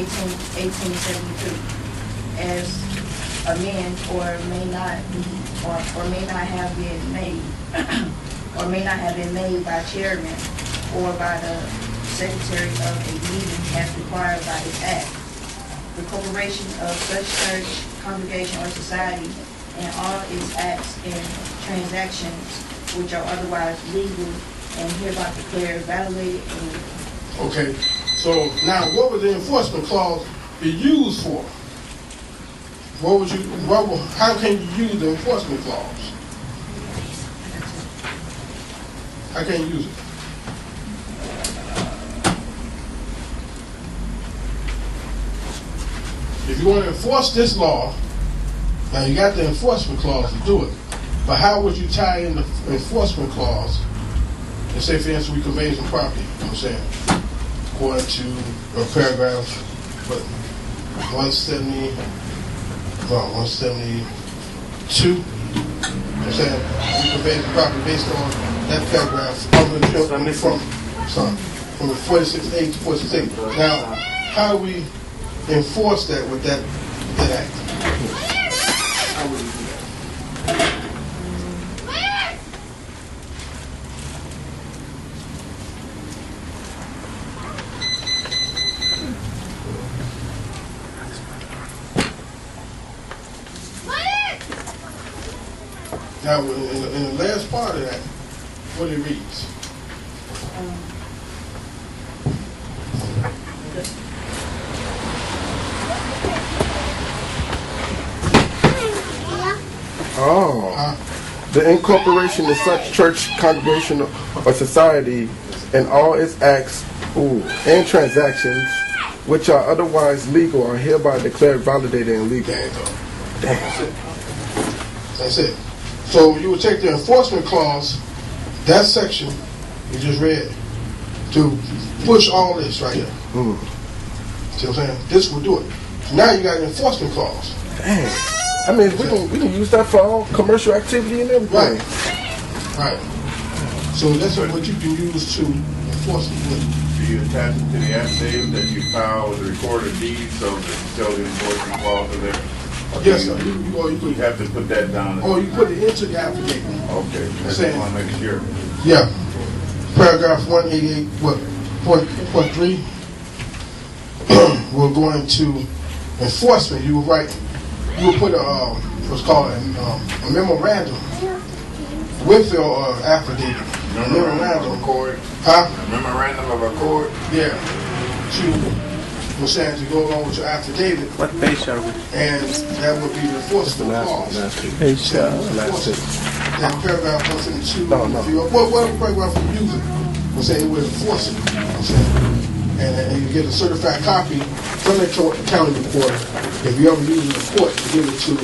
1873, as amend or may not be, or may not have been made, or may not have been made by chairman or by the secretary of a meeting as required by this act. The corporation of such church, congregation, or society and all its acts and transactions which are otherwise legal and hereby declared validated and legal. Okay, so now what would the enforcement clause be used for? How can you use the enforcement clause? How can you use it? If you want to enforce this law, now you got the enforcement clause to do it. But how would you tie in the enforcement clause and say, for instance, we convey some property, you know what I'm saying? According to paragraph 172, you know what I'm saying? We convey the property based on that paragraph from the 46A to 46A. Now, how do we enforce that with that act? How would we do that? Now, in the last part of that, what it reads? The incorporation of such church, congregation, or society and all its acts and transactions which are otherwise legal are hereby declared validated and legal. That's it. That's it. So you would take the enforcement clause, that section you just read, to push all this right here. See what I'm saying? This will do it. Now you got an enforcement clause. Dang. I mean, we can use that for all commercial activity and everything. Right. So that's what you can use to enforce it with. Do you attach it to the affidavit that you file with the recorder deed so that you tell the enforcement clause in there? Yes, sir. You have to put that down. Or you put it into the affidavit. Okay, I just want to make sure. Yeah. Paragraph 188.3. We're going to enforcement. You will write. You will put what's called a memorandum with your affidavit. Memorandum of accord. Huh? Memorandum of accord. Yeah. To go along with your affidavit. What page are we? And that would be the enforcement clause. Page That paragraph 172. No. Whatever paragraph you're using, we'll say it will enforce it. And you get a certified copy from the county reporter. If you ever use it in court, you give it to,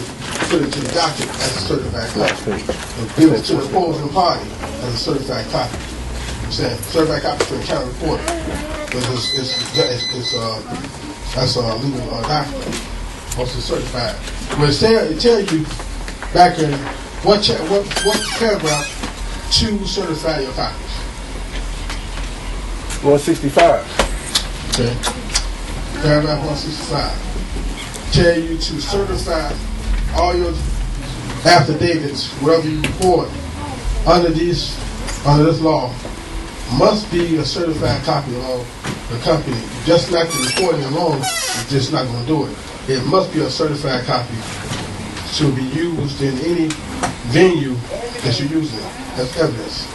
put it to the docket as a certified copy. And give it to the opposing party as a certified copy. I'm saying certified copy to the county reporter. That's a legal document. Also certified. But it tells you back in what paragraph to certify your copies. 165. Okay. Paragraph 165. Tell you to certify all your affidavits, whatever you record under this law, must be a certified copy of the company. Just like the recording alone is just not going to do it. It must be a certified copy to be used in any venue that you're using it. That's evidence.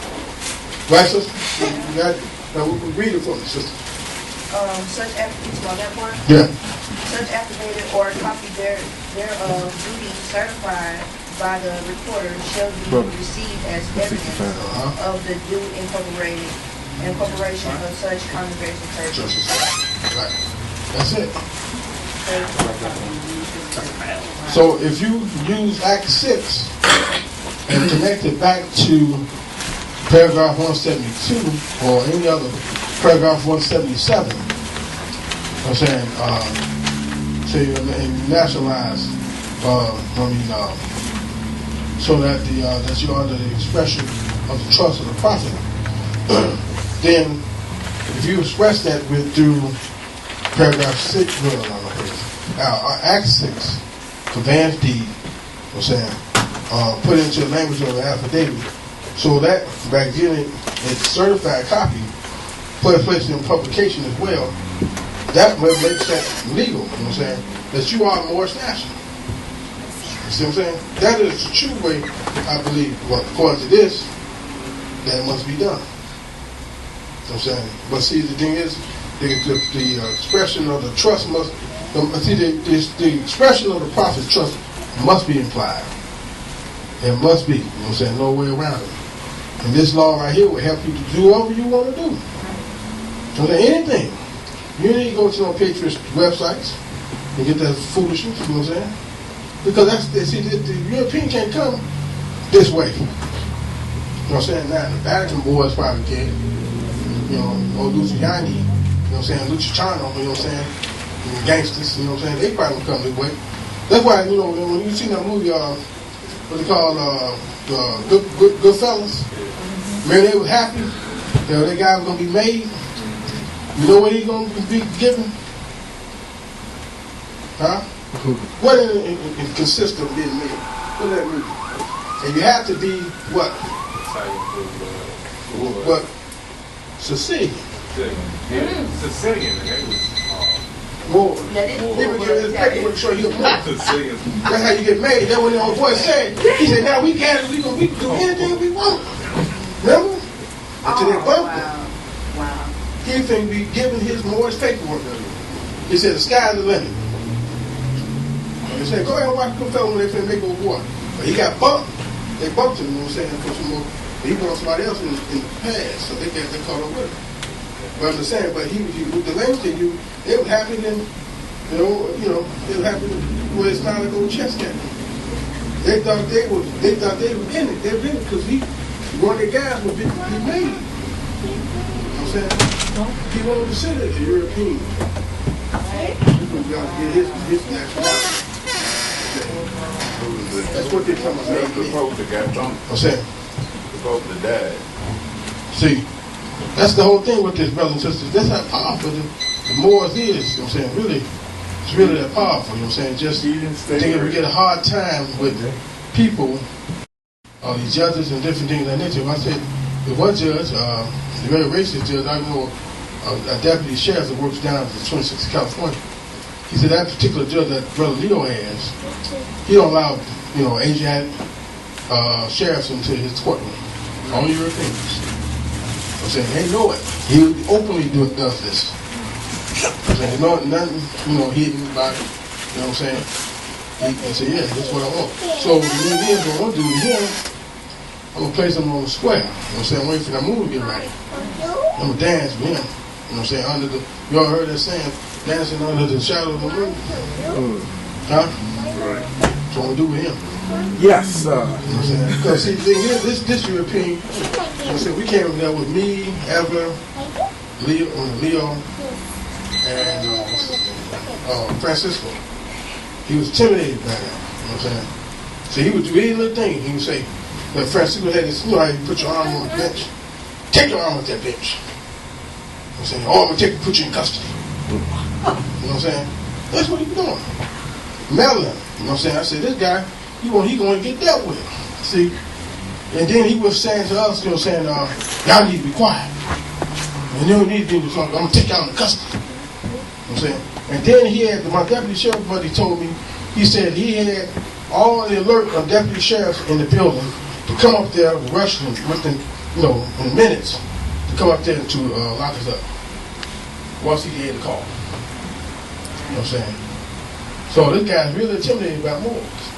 Right, sister? You got it? Now, read it for me, sister. Such affidavit, on that part? Yeah. Such affidavit or copy thereof duly certified by the recorder shall be received as evidence of the due incorporation of such congregation churches. Right. That's it. So if you use Act 6 and connect it back to paragraph 172 or any other paragraph 177, I'm saying, say you nationalize, so that that you're under the expression of the trust of the prophet. Then, if you express that through paragraph 6, Act 6, conveyance deed, you know what I'm saying, put into the language of the affidavit, so that back then it's certified copy, put in place in publication as well. That makes that legal, you know what I'm saying, that you are a Moorish national. You see what I'm saying? That is the true way, I believe, well, according to this, that must be done. You know what I'm saying? But see, the thing is, the expression of the trust must, the expression of the prophet's trust must be implied. It must be, you know what I'm saying, no way around it. And this law right here will help you to do whatever you want to do. So anything. You need to go to no Patriot websites and get that foolishness, you know what I'm saying? Because the European can't come this way. You know what I'm saying? Now, the Vatican boys probably can. You know, or Luciani, you know what I'm saying? Luciano, you know what I'm saying? And gangsters, you know what I'm saying? They probably will come this way. That's why, you know, when you see that movie, what they call Goodfellas, man, they were happy that that guy was going to be made. You know what he's going to be given? Huh? What it consists of being made? What does that mean? And you have to be what? What? Sicilian. Sicilian, and they was More. He would give his paperwork to show you more. Sicilian. That's how you get made. That's what the old boy said. He said, now we can do anything we want. Remember? Until they bumped him. Wow. He think be giving his Moorish paperwork. He said, the sky's the limit. He said, go ahead and watch the fellow when they finna make a war. But he got bumped. They bumped him, you know what I'm saying, for some more. He brought somebody else in the past, so they caught up with him. But I'm just saying, but he with the language they used, it was happening in, you know, it was happening where it's not like old chess game. They thought they were in it. They were in it because one of the guys was he made it. You know what I'm saying? He wanted to sit as a European. He was going to get his nationality. That's what they're talking about. the Pope that got bumped. I'm saying. The Pope that died. See, that's the whole thing with this, brothers and sisters. That's how powerful the Moors is. You know what I'm saying? Really, it's really that powerful. You know what I'm saying? Just thinking we get a hard time with people, these judges and different things like that. I said, the one judge, the very racist judge, I know a deputy sheriff that works down at the 26th of California. He said that particular judge that Brother Leo has, he don't allow, Asiatic sheriffs into his courtroom. Only Europeans. I'm saying they know it. He openly does this. I'm saying nothing, hidden about it. You know what I'm saying? He said, yeah, that's what I want. So what I'm gonna do with him, I'm gonna place him on the square. You know what I'm saying? Waiting for that movie to get ready. I'm gonna dance with him. You know what I'm saying? You all heard that saying, dancing under the shadow of the moon? Huh? Right. So I'm gonna do with him. Yes, sir. You know what I'm saying? Because see, the thing is, this European, you know what I'm saying, we came over there with me, Ever, Leo, and Francisco. He was intimidated by that. You know what I'm saying? So he would do any little thing. He would say, when Francisco had this, how you put your arm on the bench? Take your arm off that bench. You know what I'm saying? Oh, I'm going to put you in custody. You know what I'm saying? That's what he was doing. Melon. You know what I'm saying? I said, this guy, he going to get dealt with. See? And then he was saying to us, y'all need to be quiet. And you don't need to do something. I'm going to take y'all into custody. You know what I'm saying? And then he had, my deputy sheriff buddy told me, he said he had all the alert of deputy sheriffs in the building to come up there, rush them within, in minutes, to come up there to lock us up. Once he had the call. You know what I'm saying? So this guy's really intimidated by Moors.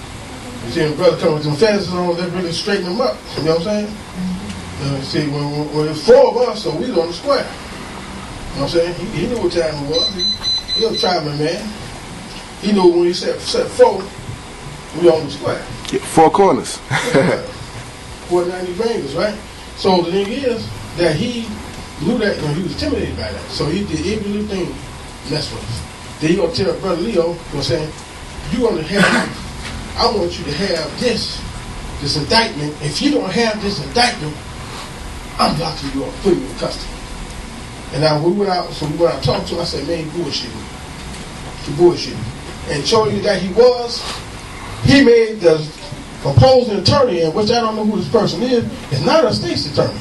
You see him brother coming with them feathers on, they really straighten him up. You know what I'm saying? See, when there's four of us, so we on the square. You know what I'm saying? He knew what time it was. He was a traveling man. He knew when he said four, we on the square. Four corners. 490 fingers, right? So the thing is that he knew that he was intimidated by that. So he did every little thing mess with us. Then he gonna tell Brother Leo, you know what I'm saying, I want you to have this indictment. If you don't have this indictment, I'm locking you up, putting you in custody. And now we went out, so when I talked to him, I said, man, he bullshitting. He bullshitting. And showing you that he made the opposing attorney, and which I don't know who this person is not a state's attorney.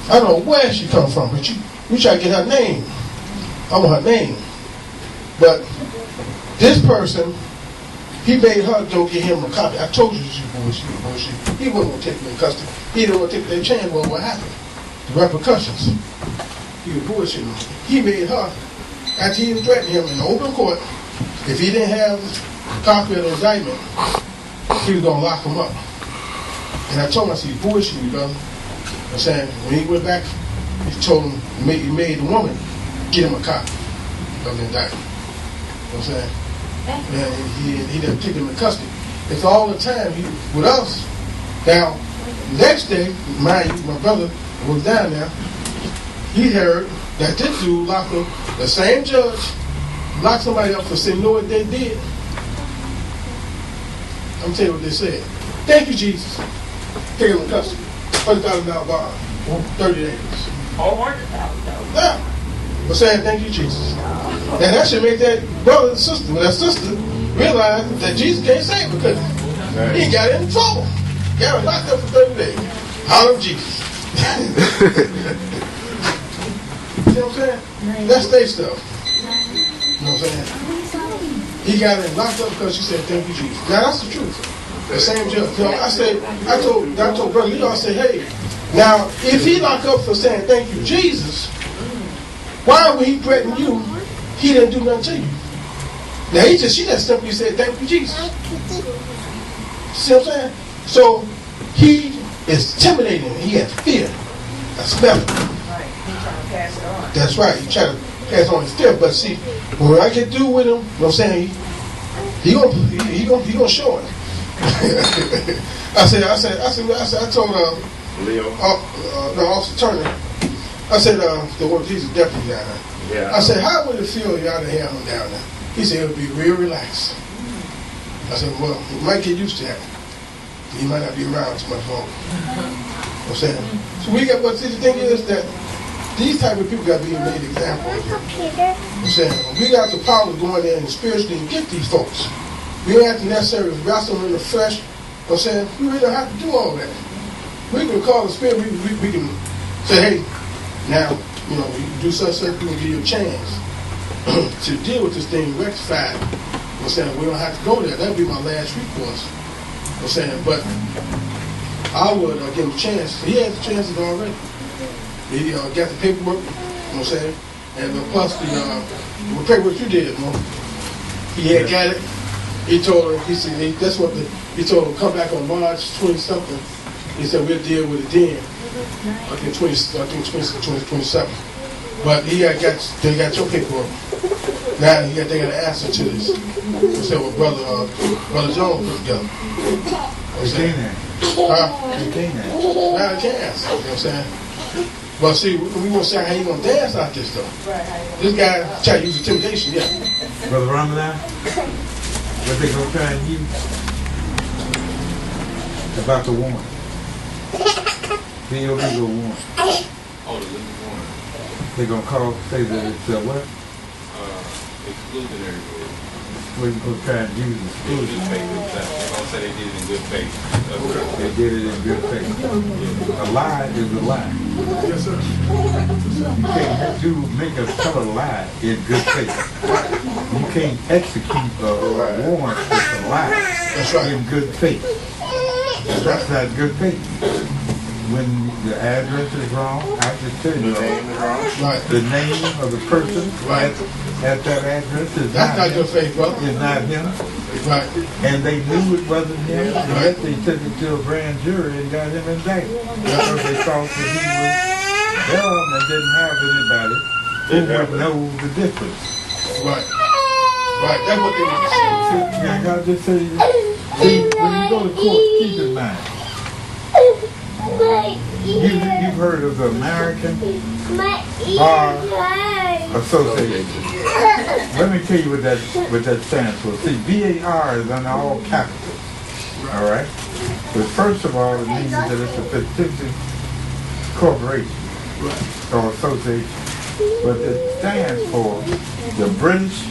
I don't know where she come from, but you try to get her name. I want her name. But this person, he made her go get him a copy. I told you she bullshit. He wasn't going to take me in custody. He didn't want to take their chance. Well, what happened? The repercussions. He was bullshitting. He made her, after he threatened him in open court, if he didn't have a copy of the indictment, he was going to lock him up. And I told him, I said, you bullshitting, brother. I'm saying, when he went back, he told him, he made the woman get him a copy of the indictment. You know what I'm saying? And he didn't take him in custody. It's all the time with us. Now, next day, mind you, my brother was down there. He heard that this dude locked him, the same judge locked somebody up for saying, you know what they did? I'm telling you what they said. Thank you, Jesus. Take him in custody. $100,000 bond. 30 days. $400,000. Yeah. But saying thank you, Jesus. And that should make that brother and sister, that sister, realize that Jesus can't save her because he got in trouble. Got him locked up for 30 days. Out of Jesus. See what I'm saying? That's state stuff. You know what I'm saying? He got him locked up because she said thank you, Jesus. Now that's the truth. The same judge. You know, I told Brother Leo, I said, hey, now if he locked up for saying thank you, Jesus, why would he threaten you? He didn't do nothing to you. Now she just simply said thank you, Jesus. See what I'm saying? So he is intimidating. He has fear. I smell it. Right. He's trying to pass it on. That's right. He trying to pass on his fear. But see, when I get through with him, you know what I'm saying, he gonna show it. I told Leo. the officer Turner, I said, the one he's a deputy down there. Yeah. I said, how would it feel y'all to have him down there? He said it would be real relaxed. I said, well, he might get used to that. He might not be around too much longer. You know what I'm saying? So but see, the thing is that these type of people got to be made examples. You know what I'm saying? We got the power to go in there and spiritually get these folks. We don't have to necessarily wrestle them in the flesh. You know what I'm saying? We really don't have to do all that. We can call the spirit, we can say, hey, now, you know, you can do such we can give you a chance to deal with this thing rectified. You know what I'm saying? We don't have to go there. That'll be my last recourse. You know what I'm saying? But I would give him a chance. He has the chances already. He got the paperwork, you know what I'm saying? And plus the paperwork you did, you know? He had got it. He told him, he told him come back on March 20-something. He said we'll deal with it then. I think 27. But they got your paperwork. Now they got an answer to this. He said what Brother Jones put together. Now they can't answer, you know what I'm saying? But see, we want to see how you gonna dance out this though. This guy try to use intimidation, yeah. Brother Ramadan, what they gonna try and use about the warrant? The illegal warrant. Oh, the legal warrant. They gonna say that it's what? Exclusionary rule. We're gonna try and use exclusion. They're gonna say they did it in good faith. They did it in good faith. A lie is a lie. Yes, sir. You can't make a tell a lie in good faith. You can't execute a warrant with a lie. That's right. In good faith. That's not good faith. When the address is wrong, I just tell you, Right. the name of the person Right. at that address is That's not him. good faith, brother. Is not him. Right. And they knew it wasn't him, and Right. yet they took it to a grand jury and got him indicted. Because they thought that he was dumb and didn't have anybody who would know the difference. Right. Right. That's what they want to say. See, I gotta just tell you, see, when you go to court, keep in mind, you've heard of the American Bar Association. Let me tell you what that stands for. See, VAR is under all capitals. All right? But first of all, it means that it's a fictitious corporation or association. but it stands for the British